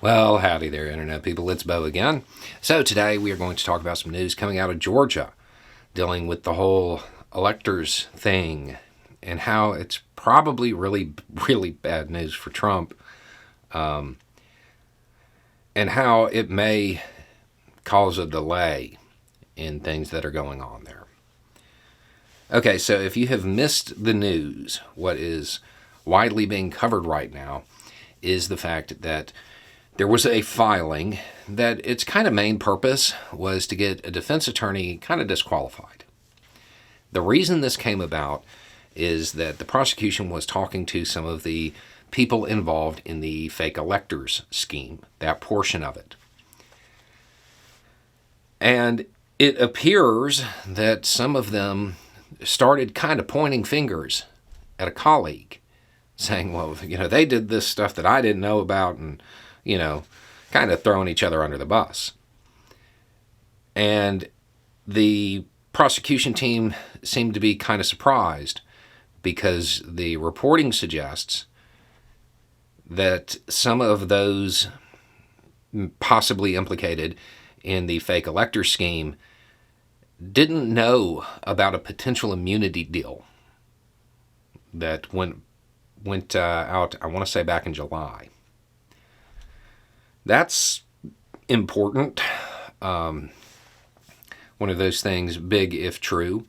Well, howdy there, Internet people. It's Bo again. So, today we are going to talk about some news coming out of Georgia dealing with the whole electors thing and how it's probably really, really bad news for Trump, and how it may cause a delay in things that are going on there. Okay, so if you have missed the news, what is widely being covered right now is the fact that there was a filing that its kind of main purpose was to get a defense attorney kind of disqualified. The reason this came about is that the prosecution was talking to some of the people involved in the fake electors scheme, that portion of it. And it appears that some of them started kind of pointing fingers at a colleague, saying, well, they did this stuff that I didn't know about, and kind of throwing each other under the bus. And the prosecution team seemed to be kind of surprised because the reporting suggests that some of those possibly implicated in the fake elector scheme didn't know about a potential immunity deal that went out, I want to say back in July. That's important. One of those things, big if true.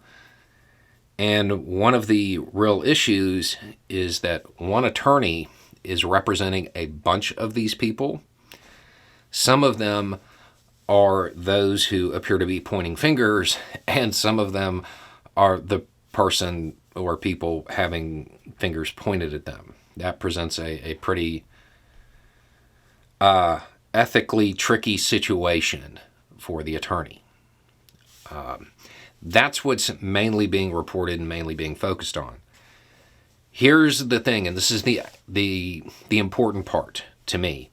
And one of the real issues is that one attorney is representing a bunch of these people. Some of them are those who appear to be pointing fingers, and some of them are the person or people having fingers pointed at them. That presents a pretty ethically tricky situation for the attorney. That's what's mainly being reported and mainly being focused on. Here's the thing, and this is the important part to me.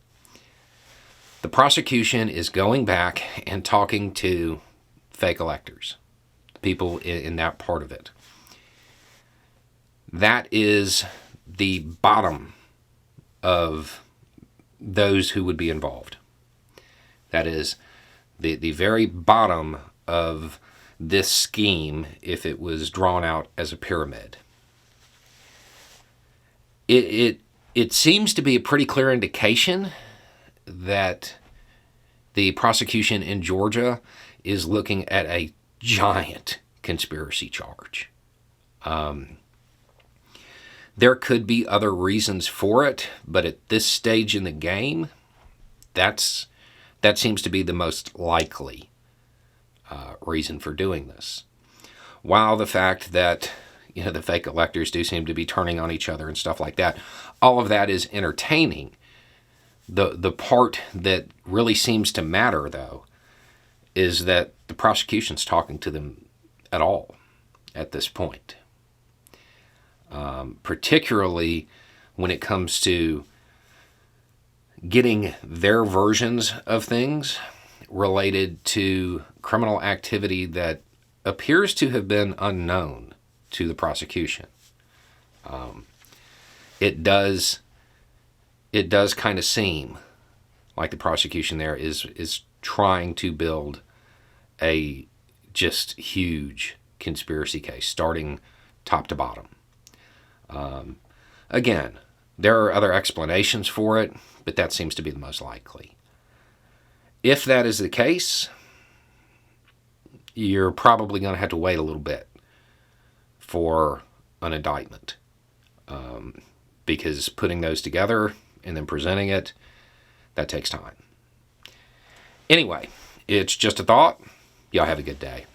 The prosecution is going back and talking to fake electors, people in that part of it. That is the bottom of those who would be involved. That is the very bottom of this scheme if it was drawn out as a pyramid. It seems to be a pretty clear indication that the prosecution in Georgia is looking at a giant conspiracy charge. There could be other reasons for it, but at this stage in the game, that seems to be the most likely reason for doing this. While the fact that the fake electors do seem to be turning on each other and stuff like that, all of that is entertaining. The part that really seems to matter, though, is that the prosecution's talking to them at all at this point. Particularly when it comes to getting their versions of things related to criminal activity that appears to have been unknown to the prosecution. It does kind of seem like the prosecution there is trying to build a just huge conspiracy case, starting top to bottom. Again, there are other explanations for it, but that seems to be the most likely. If that is the case, you're probably going to have to wait a little bit for an indictment, because putting those together and then presenting it, that takes time. Anyway, it's just a thought. Y'all have a good day.